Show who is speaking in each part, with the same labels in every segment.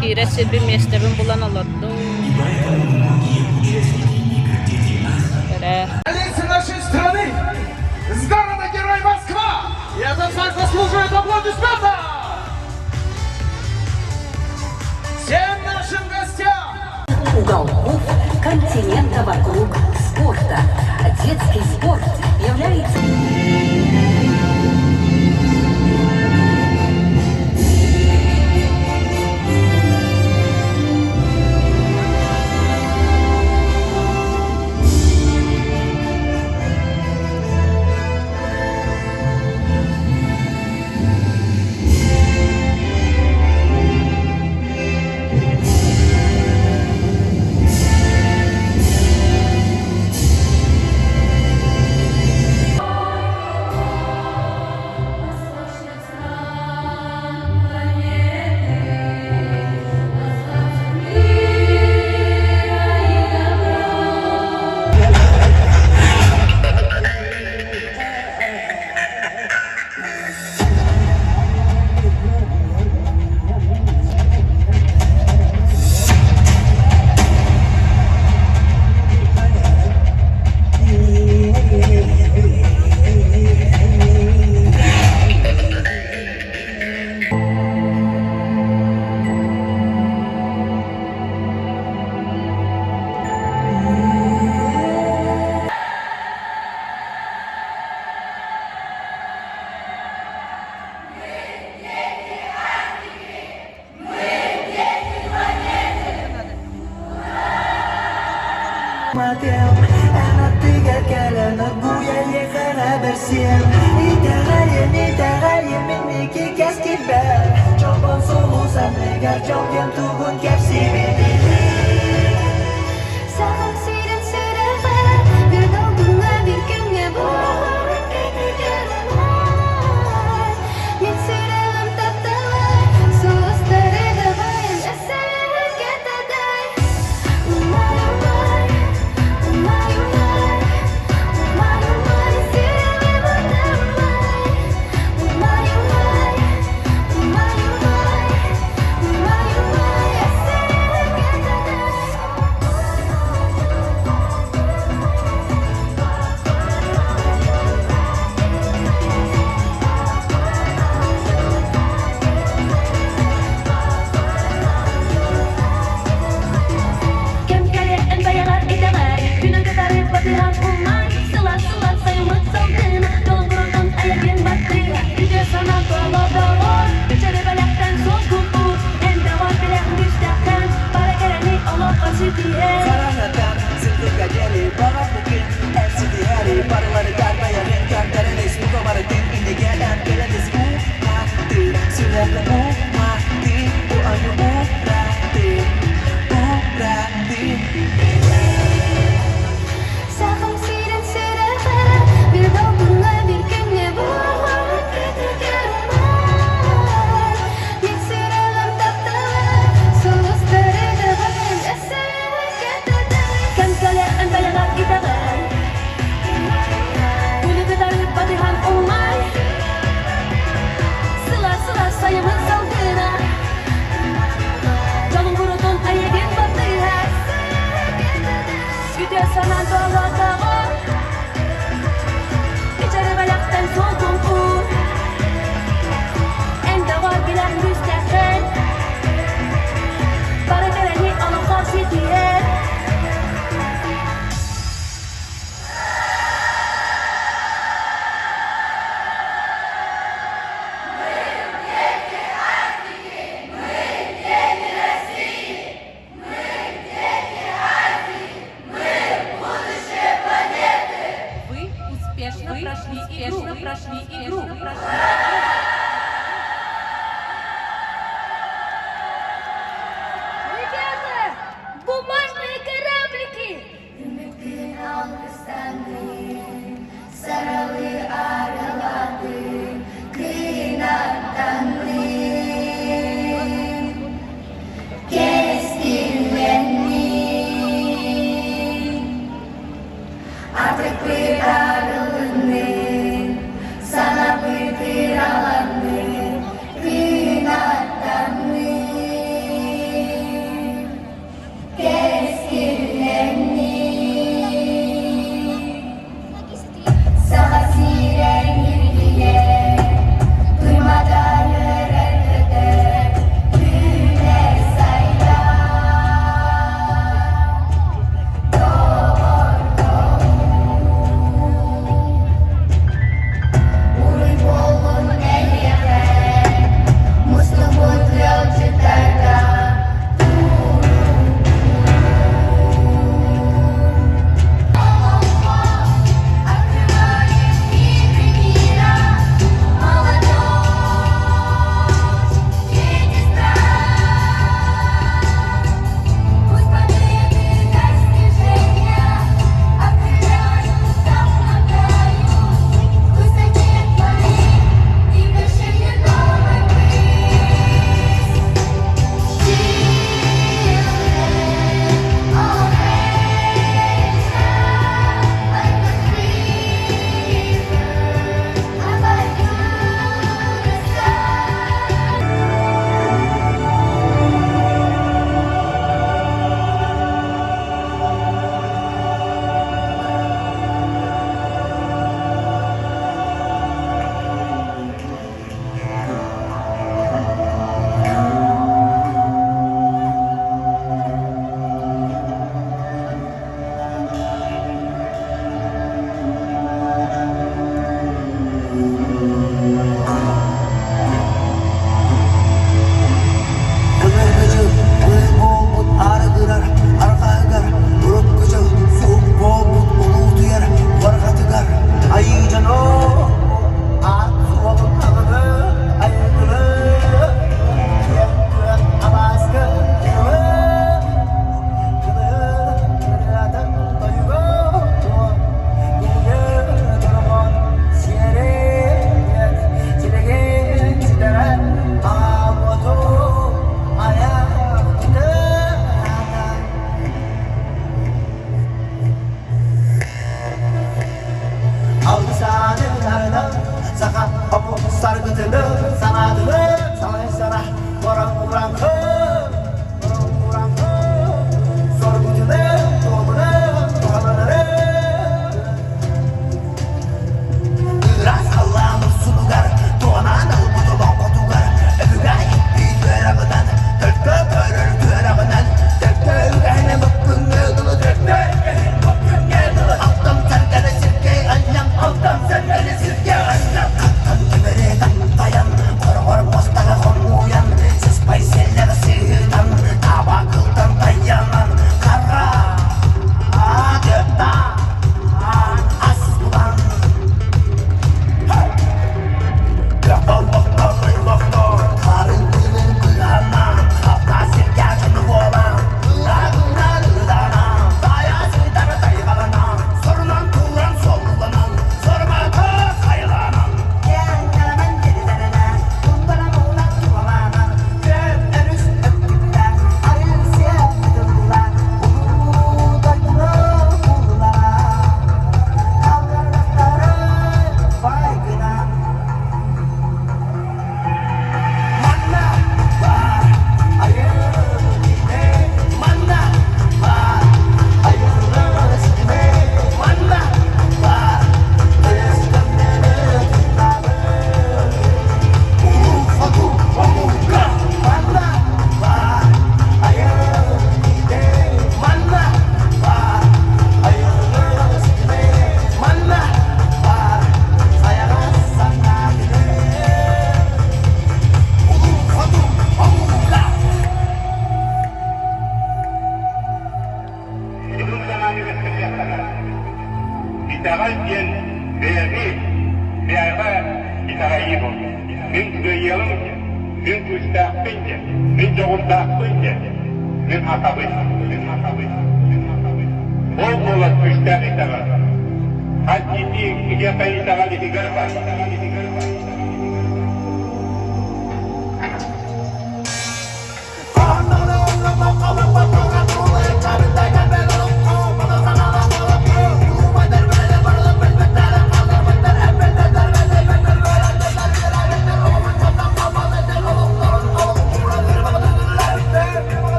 Speaker 1: кире сирби местебин булан олорду.
Speaker 2: Столица нашей страны! С города Герой Москва! И этот факт заслуживает аплодисментов! Всем нашим гостям!
Speaker 3: Уголков континента вокруг спорта. Детский спорт является...
Speaker 4: Смотрел, она тыгая, она буя, ехала берсем. И дарая, миники, кески бер. Чобон солу самнега, чобен тугун кепси.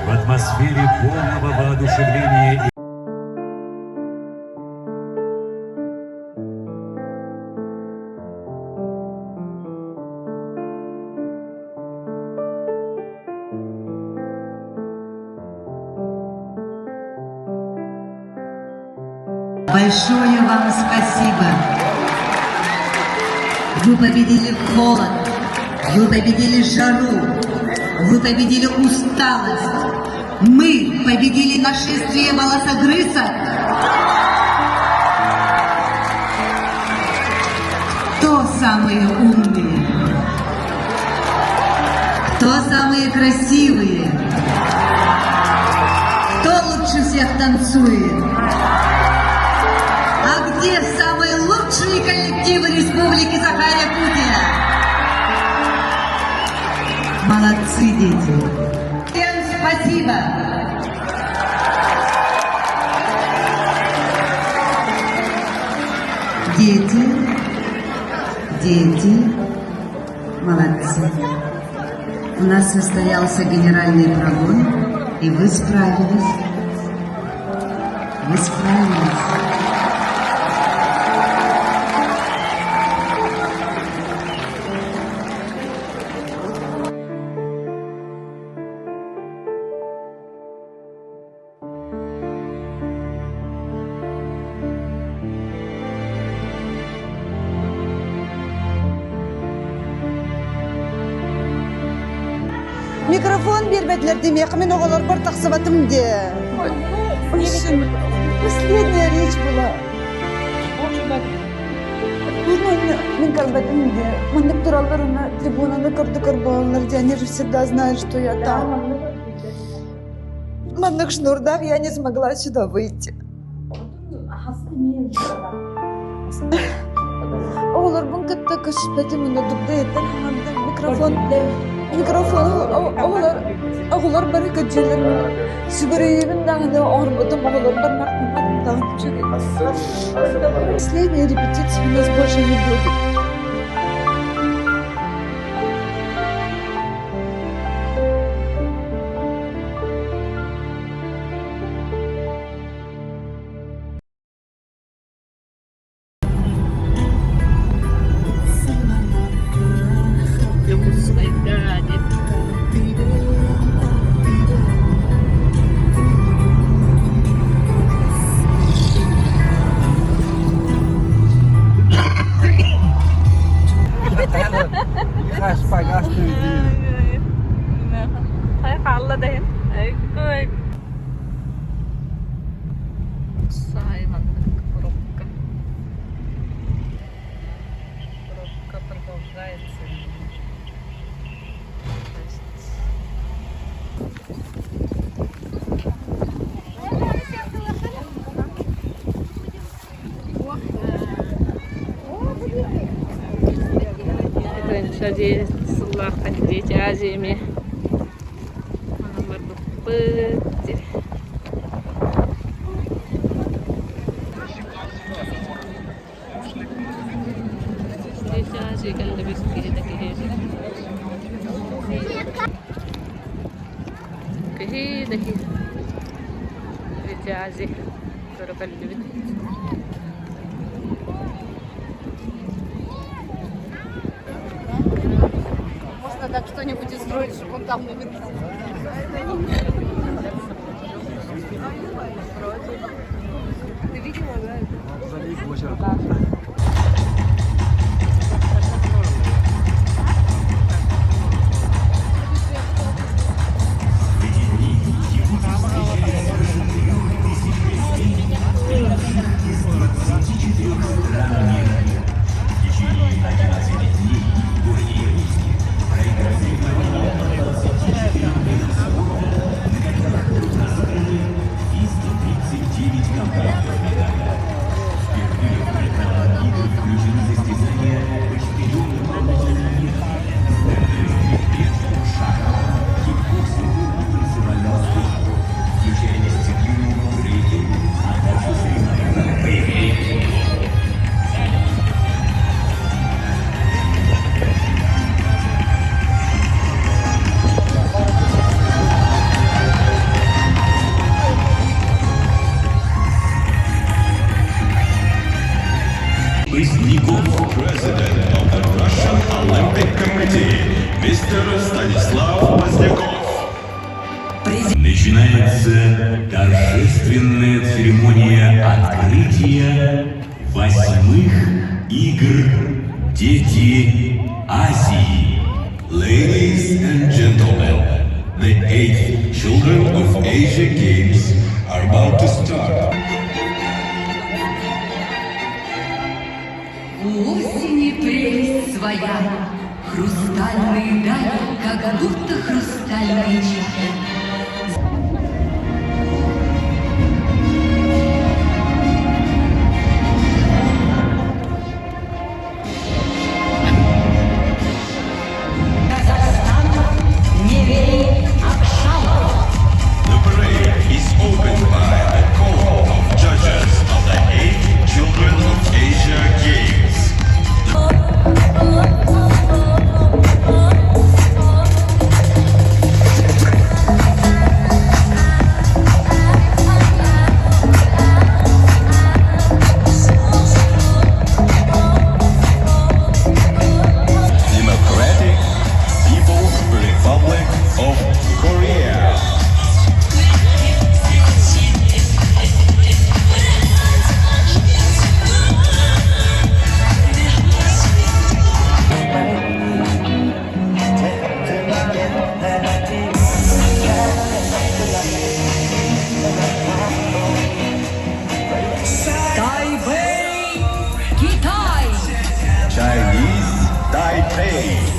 Speaker 5: В атмосфере полного воодушевления и
Speaker 6: Большое вам спасибо. Вы победили холод, вы победили жару, вы победили усталость. Мы победили нашествие волосогрыза. Кто самые умные? Кто самые красивые? Кто лучше всех танцует? А где самые лучшие коллективы Республики Саха-Якутия? Молодцы, дети! Всем спасибо! Дети, молодцы! У нас состоялся генеральный прогон, и вы справились. Вы справились.
Speaker 7: Mikrofon bermediler demek men oğlar bir taksıbatım de. Последняя речь была. Мен kalbatim de. Mandık durallarına trибунаны kırdı kırbalanlar de. Они же всегда знают, что я там. В манных шнурдах я не смогла сюда выйти. Oğlar bunu katta kaşıpatım önde dubda yeter. Mikrofon oğlar baraka jeler sügüreyim dağında ormadım oğlar bir mahkumat dağıtıp çıkıyor. Последняя репетиция у нас больше не будет.
Speaker 1: Halladehin. Ой. Саймонка, пробка. Пробка продолжается. Шади сулах ходить азиями. Она барбы пыти. Здесь азия когда без такие. Какие такие? Здесь азия. Только любит. Так что-нибудь устроить, чтобы он там наверху. Ты видела, да?
Speaker 8: President of the Russian Olympic Committee, Mr. Stanislav Pozdякov.
Speaker 5: Начинается торжественная церемония открытия 8-х игр «Дети Азии».
Speaker 8: Ladies and gentlemen, the 8th Children of Asia Games are about to start.
Speaker 3: У осени прелесть своя, хрустальные дали, как будто хрустальные часы.
Speaker 8: The parade is opened by the call of judges of the 8th Children of Asia Games.
Speaker 5: Games.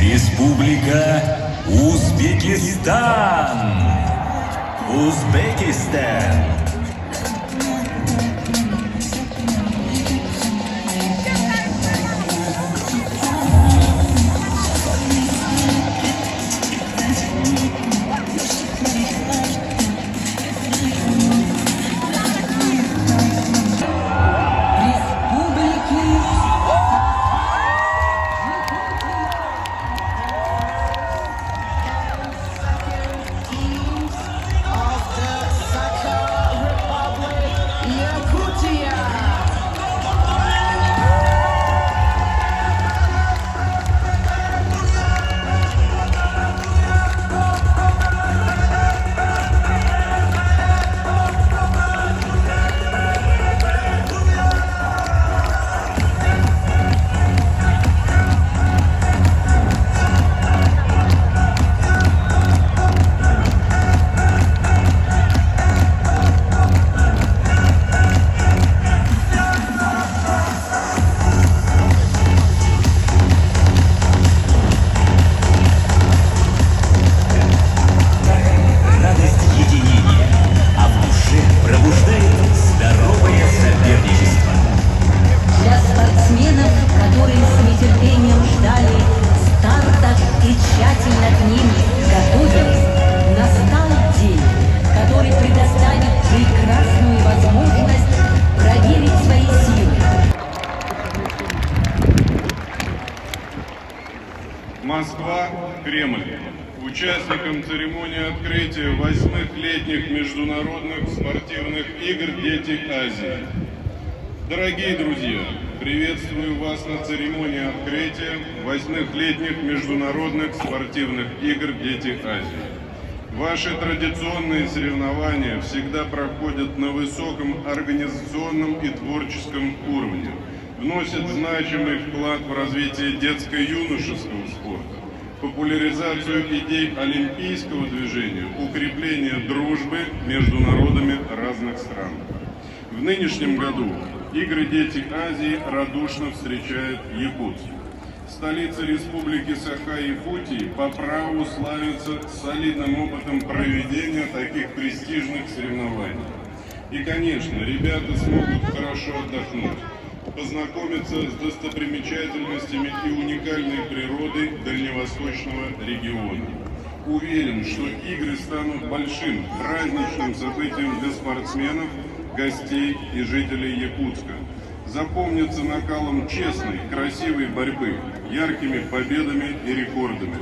Speaker 5: Республика Узбекистан. Узбекистан.
Speaker 9: Москва, Кремль. Участникам церемонии открытия 8-х летних международных спортивных игр «Дети Азии». Дорогие друзья, приветствую вас на церемонии открытия 8-х летних международных спортивных игр «Дети Азии». Ваши традиционные соревнования всегда проходят на высоком организационном и творческом уровне, вносят значимый вклад в развитие детско-юношеского спорта, популяризацию идей олимпийского движения, укрепление дружбы между народами разных стран. В нынешнем году игры «Дети Азии» радушно встречает Якутск. Столица Республики Саха-Якутии по праву славится солидным опытом проведения таких престижных соревнований. И, конечно, ребята смогут хорошо отдохнуть, познакомиться с достопримечательностями и уникальной природой дальневосточного региона. Уверен, что игры станут большим праздничным событием для спортсменов, гостей и жителей Якутска. Запомнятся накалом честной, красивой борьбы, яркими победами и рекордами.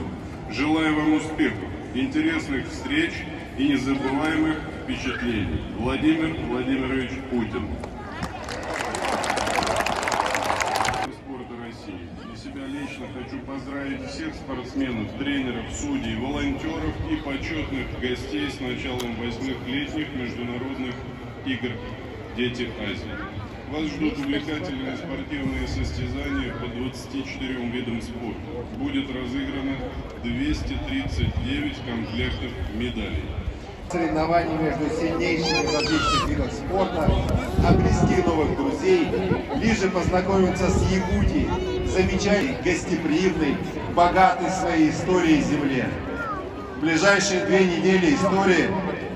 Speaker 9: Желаю вам успехов, интересных встреч и незабываемых впечатлений. Владимир Владимирович Путин. Спорта России. Для себя лично хочу поздравить всех спортсменов, тренеров, судей, волонтеров и почетных гостей с началом 8-х летних международных игр «Дети Азии». Вас ждут увлекательные спортивные состязания по 24 видам спорта. Будет разыграно 239 комплектов медалей.
Speaker 2: Соревнований между сильнейшими в различных видах спорта, обрести новых друзей, ближе познакомиться с Якутией, замечательной, гостеприимной, богатой своей историей земле. В ближайшие 2 недели истории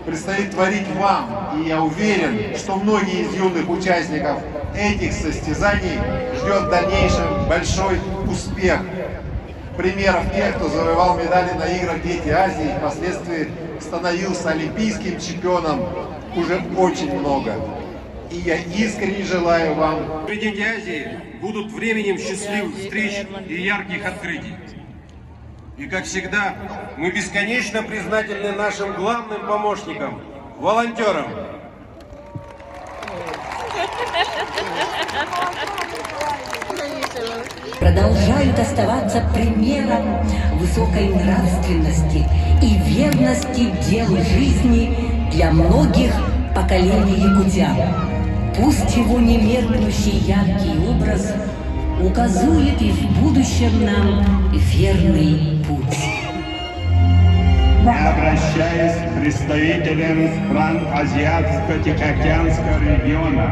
Speaker 2: предстоит творить вам, и я уверен, что многие из юных участников этих состязаний ждет в дальнейшем большой успех. Примеров тех, кто завоевал медали на играх «Дети Азии» и впоследствии становился олимпийским чемпионом, уже очень много. И я искренне желаю вам...
Speaker 10: «Дети Азии» будут временем счастливых встреч и ярких открытий. И, как всегда, мы бесконечно признательны нашим главным помощникам, волонтерам.
Speaker 3: Продолжают оставаться примером высокой нравственности и верности делу жизни для многих поколений якутян. Пусть его немеркнущий яркий образ указует и в будущем нам верный путь.
Speaker 11: обращаюсь к представителям стран Азиатско-Тихоокеанского региона,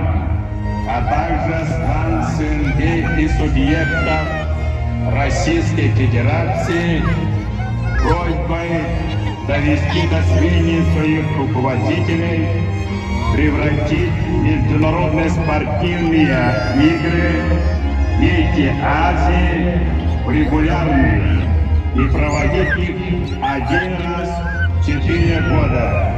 Speaker 11: а также стран СНГ и субъектов Российской Федерации просьбой довести до сведения своих руководителей превратить международные спортивные игры «Дети Азии» в регулярные и проводить их один раз в 4 года.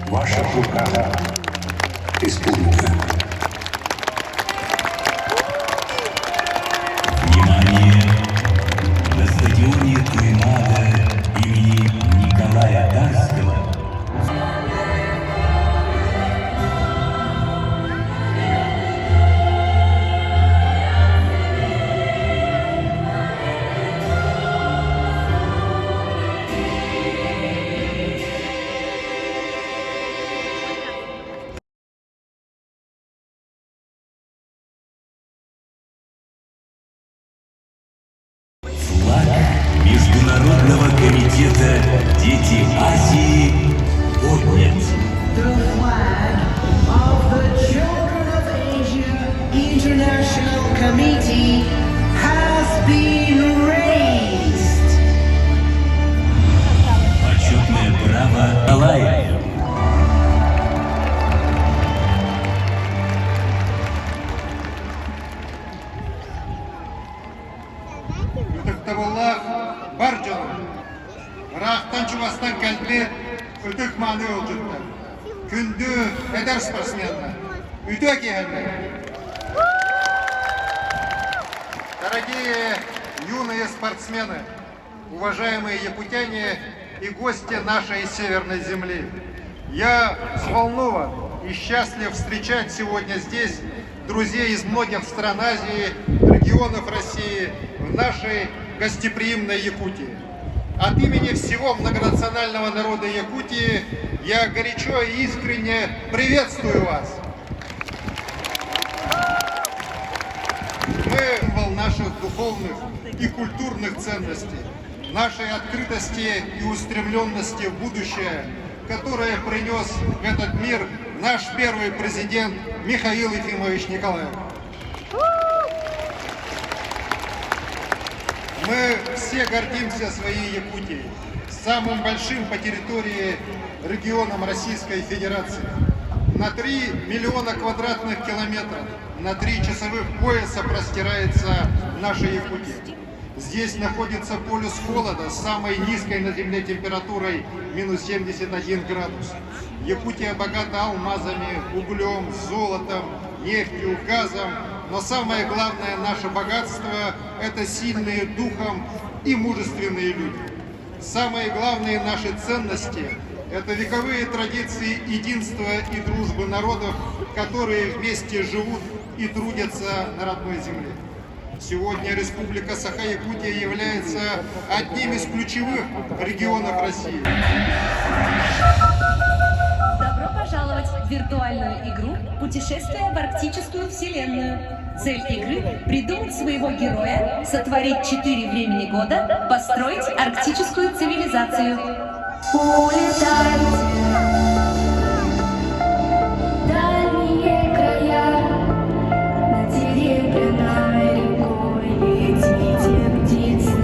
Speaker 8: Ваша рука, республика. Внимание! На стадионе Туймада имени Николая Дарского Международного комитета «Дети Азии» поднят.
Speaker 4: The flag of the Children of Asia International Committee has been raised.
Speaker 5: Почетное право Алая.
Speaker 2: Тактаваллах Барджан, Рахтан Чувастан Кальбет, Утык Маны Олджитта, Күнді Эдер спортсменна, Ütөки Дорогие юные спортсмены, уважаемые якутяне и гости нашей северной земли, я взволнован и счастлив встречать сегодня здесь друзей из многих стран Азии, регионов России, в нашей гостеприимной Якутии. От имени всего многонационального народа Якутии я горячо и искренне приветствую вас. Мы символ наших духовных и культурных ценностей, нашей открытости и устремленности в будущее, которое принес в этот мир наш первый президент Михаил Ефимович Николаев. Мы все гордимся своей Якутией, самым большим по территории регионом Российской Федерации. На 3 миллиона квадратных километров, на 3 часовых пояса простирается наша Якутия. Здесь находится полюс холода с самой низкой на Земле температурой минус 71 градус. Якутия богата алмазами, углем, золотом, нефтью, газом. Но самое главное наше богатство – это сильные духом и мужественные люди. Самые главные наши ценности – это вековые традиции единства и дружбы народов, которые вместе живут и трудятся на родной земле. Сегодня Республика Саха-Якутия является одним из ключевых регионов России.
Speaker 12: Добро пожаловать в виртуальную игру «Путешествие в арктическую вселенную». Цель игры – придумать своего героя, сотворить 4 времени года, построить арктическую цивилизацию.
Speaker 13: Улетайте в дальние края, над серебряной рекой летите, птицы.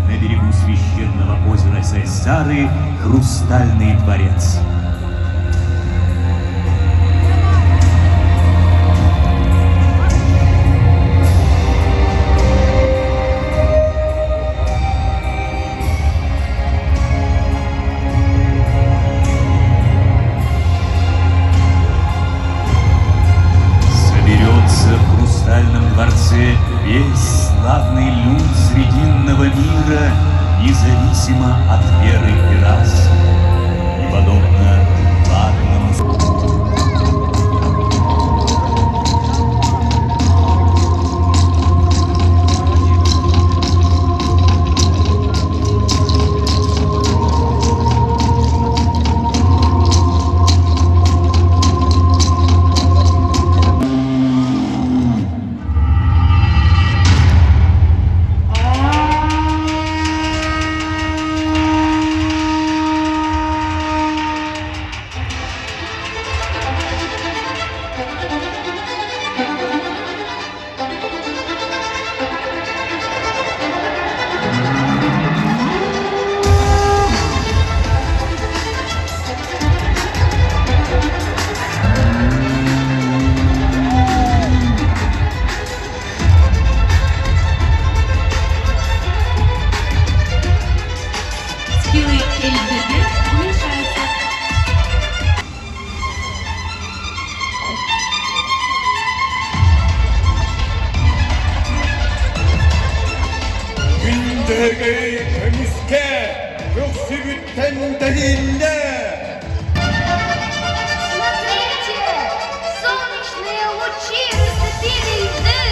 Speaker 5: на берегу священного озера Сайсары Хрустальный дворец. В Хрустальном дворце весь славный люд Срединного мира, независимо от веры и рас, и подобно ладному
Speaker 12: Силы ЛГБ уменьшаются.
Speaker 10: Gündege temizke, yoksa bütten derinde.
Speaker 13: Смотрите! Солнечные лучи растопили льды!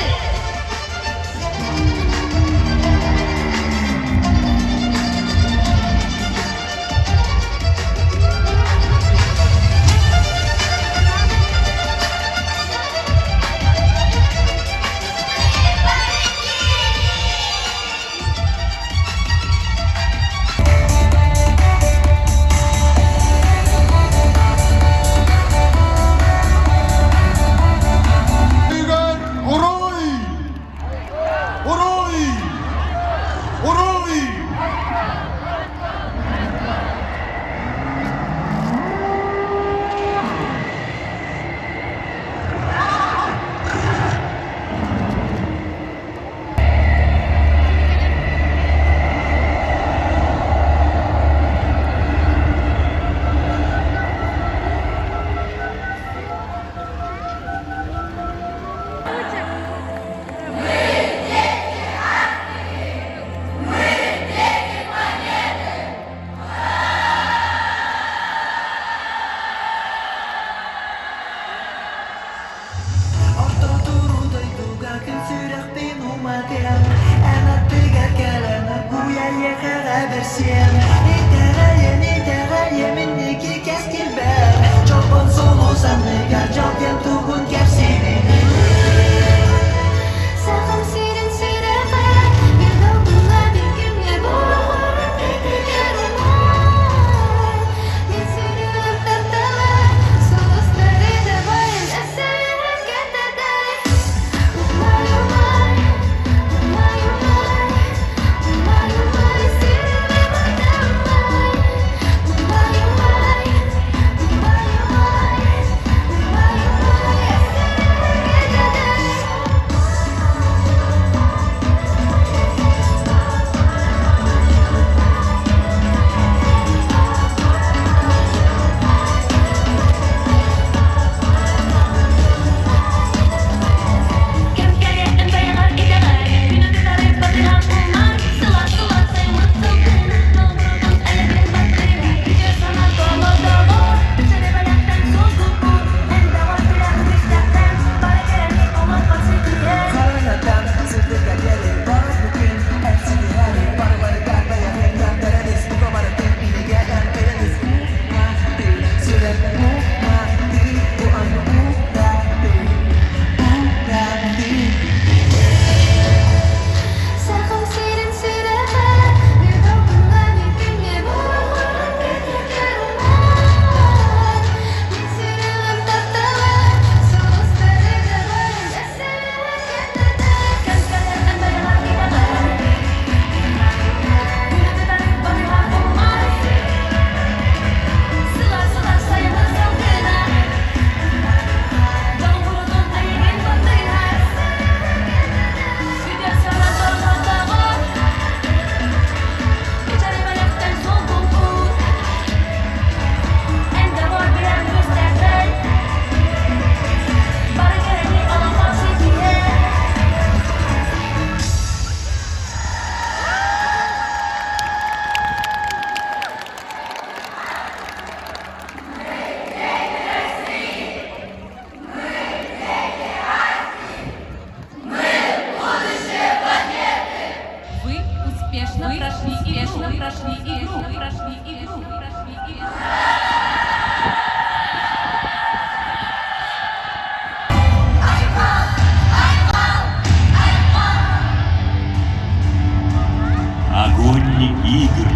Speaker 5: Огонь игр,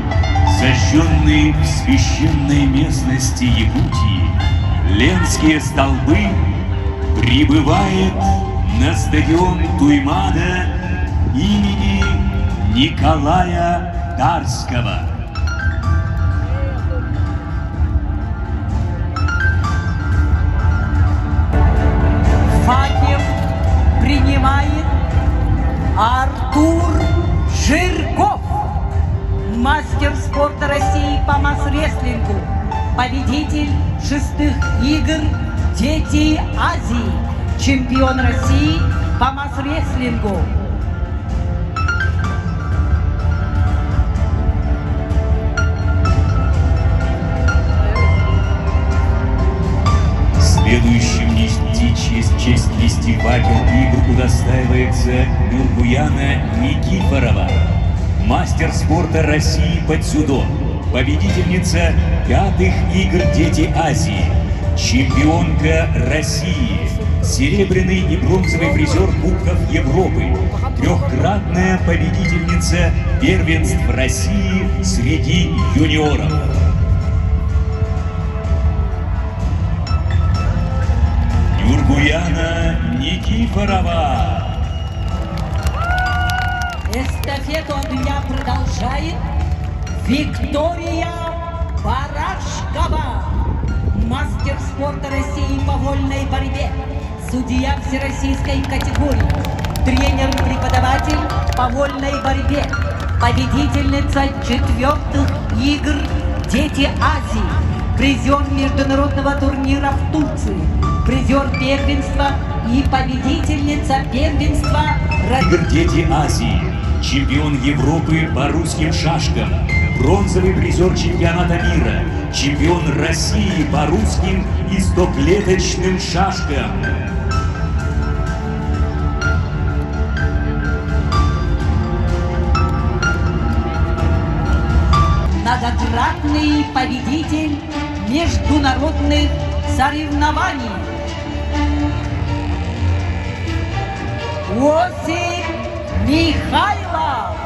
Speaker 5: зажженный в священной местности Якутии, Ленские столбы, прибывает на стадион Туймада имени Николая Дарского.
Speaker 14: Факел принимает Артур Жирков, мастер спорта России по масс-рестлингу, победитель 6-х игр «Дети Азии», чемпион России по масс-рестлингу.
Speaker 5: Следующим нести честь фестиваля игр удостаивается Нургуяна Никифорова, мастер спорта России по дзюдо, победительница 5-х игр «Дети Азии», чемпионка России, серебряный и бронзовый призер Кубков Европы, 3-кратная победительница первенств России среди юниоров. Нургуяна Никифорова.
Speaker 14: Эстафету огня продолжает Виктория Барашкова, мастер спорта России по вольной борьбе, судья всероссийской категории, тренер-преподаватель по вольной борьбе, победительница 4-х игр «Дети Азии», призер международного турнира в Турции, призер первенства и победительница первенства
Speaker 5: игр «Дети Азии», чемпион Европы по русским шашкам, бронзовый призер чемпионата мира, чемпион России по русским и 100-клеточным шашкам.
Speaker 14: Многократный победитель международных соревнований. Осип Михайлов.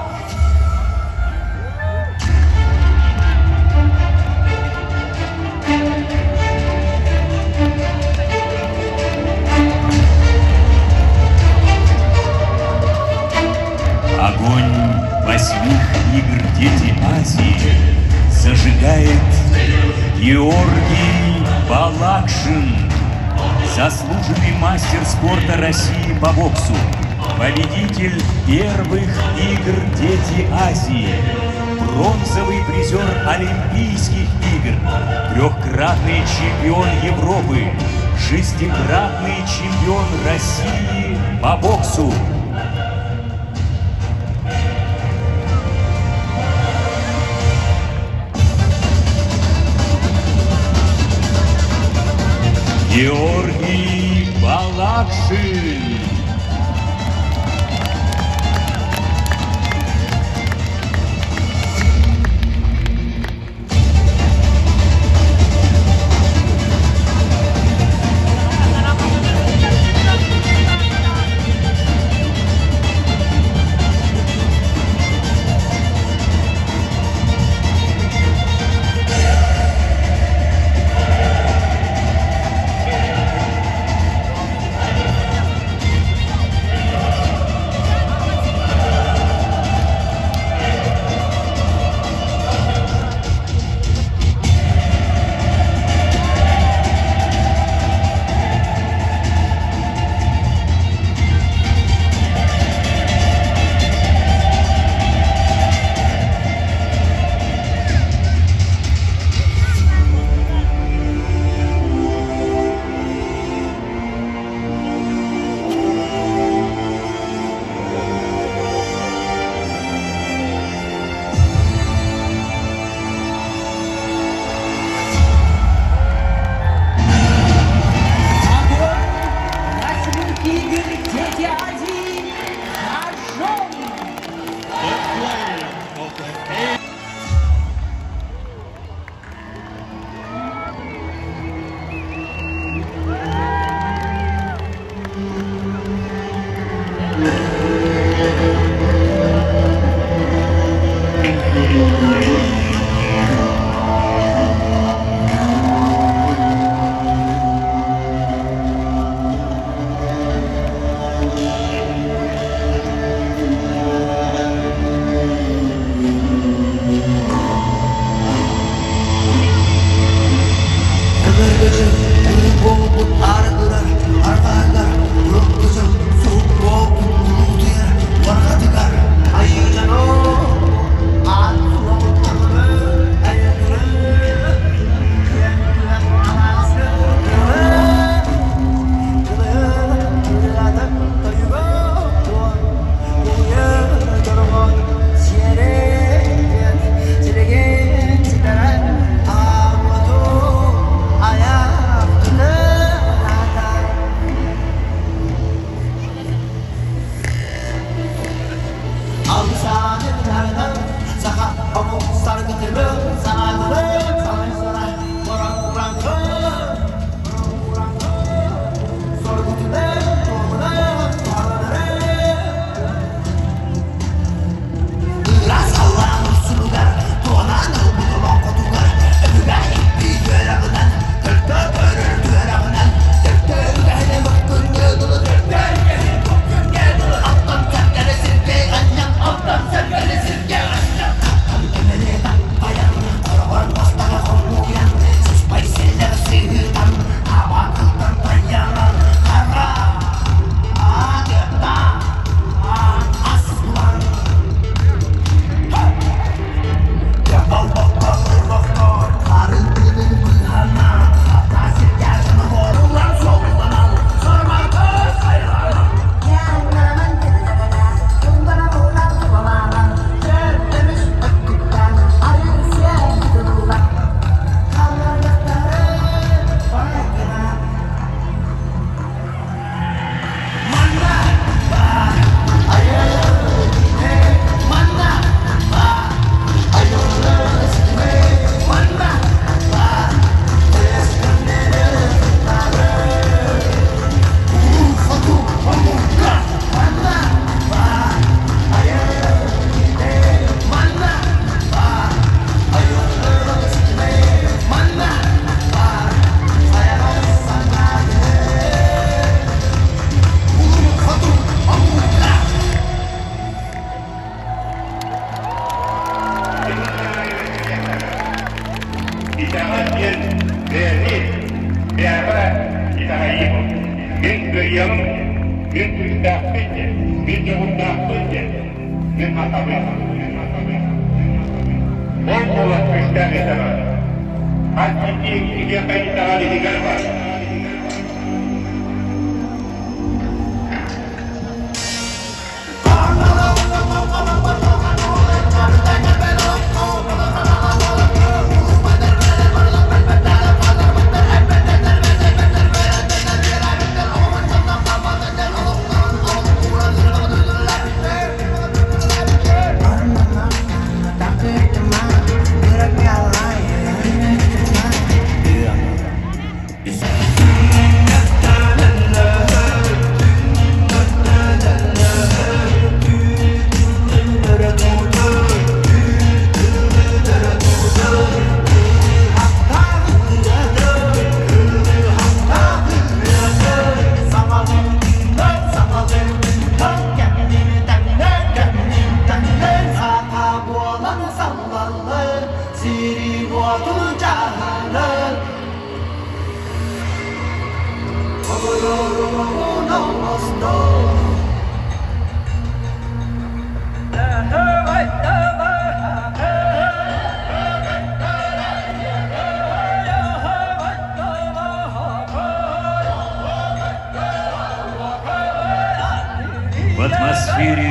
Speaker 5: Огонь 8-х игр «Дети Азии» зажигает Георгий Балакшин, заслуженный мастер спорта России по боксу, победитель первых игр «Дети Азии», бронзовый призер Олимпийских игр, 3-кратный чемпион Европы, 6-кратный чемпион России по боксу. Георгий Балакшин.
Speaker 11: Сырьем, Витюхтахтыте, Витюхтахтыте, Витюхтахтыте. Полкула представителя. От детей, где хранителя Лигарба.
Speaker 5: В атмосфере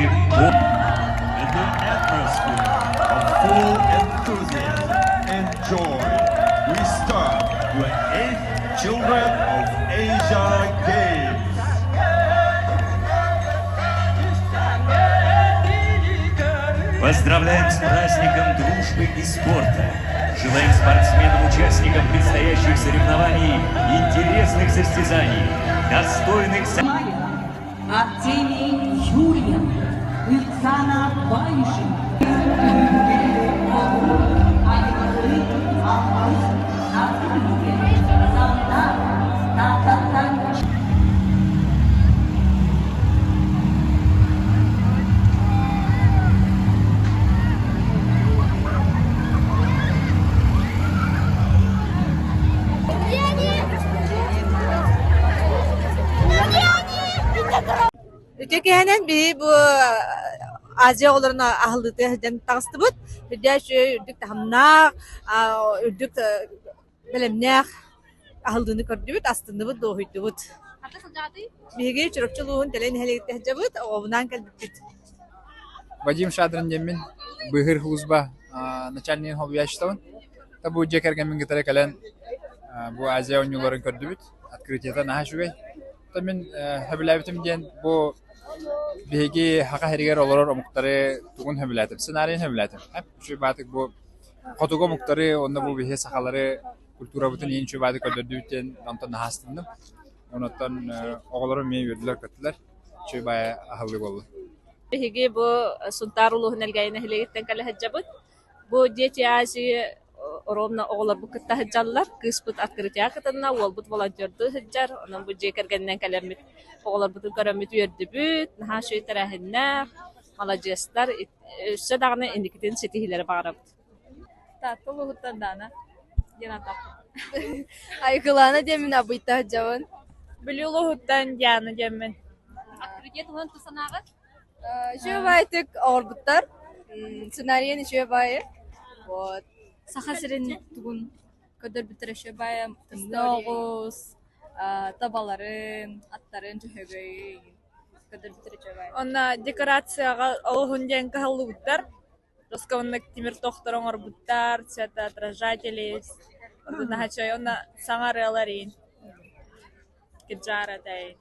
Speaker 15: full enthusiasm and joy, we start the 8th Children of Asia Games.
Speaker 5: Поздравляем с праздником дружбы и спорта. Желаем спортсменам-участникам предстоящих соревнований интересных состязаний, достойных
Speaker 14: Артемий Юрьев, Иксана Байшин,
Speaker 7: Ötekenen bir bu Azya oğullarına ahıldığı hıcan tağıstı bud. Hıca şu ürdük tahamnaq, ürdük bilimnaq ahıldığını gördü bud, astığını bud, doğuydu bud. Bihege çırıkçılığın telen helikte hıca bud, oğunan kalbit bud.
Speaker 16: Вадим Шадрин Демин, Быгыр Хузба, начальник Хобяштон. Табу Джекерген Мингитаре Кален, Бу Азия Унюларын көрдүбүт, открытиета нахашугай. Тамин хабилабитим ден бу биги хака херигер олорор омуктары тугун хабилатым, сценарийин хабилатым. Şu batık bu fotogo muktары, onda bu bihe sahaları kultura bütün yeni şu batık ödürdüğüten ondan nahastındım. Ondan oğullarım mey verdiler kötüler. Şu baya ahıllı oldu.
Speaker 17: Bihigi bu suntaruluhun elgayna hilegitten kala hajjabut. Bu DTAC oromna oğlar bu kıtta hajjallar. Kısput atkırıtya kıtına wolbut volontördu hajjar. Onun bu jekergenden kalamit oğlar butun karamit yerdibüt. Naha şu tarahinna malajestlar üsse dağına indikitin sitihilere bağırabut.
Speaker 1: Tatlı huttan dana. Yana tatlı. Aykılana demin abıyta hajjabun.
Speaker 17: Biliyulu huttan yana demin.
Speaker 1: Atkırıtya tuhun tusanağı? Şu baytık orbutlar. Senaryen şu bayı. Вот. Сахасырын тугун көдөр бүтүрөшө бая ногуз табаларын аттарын жөһөгөй көдөр бүтүрөшө бая.
Speaker 17: Онна декорацияга олхун ден каллыктар. Росконнак тимир тохтороңор буттар, цветоотражатели. Онна хачой онна саңарыларын. Киджара дай.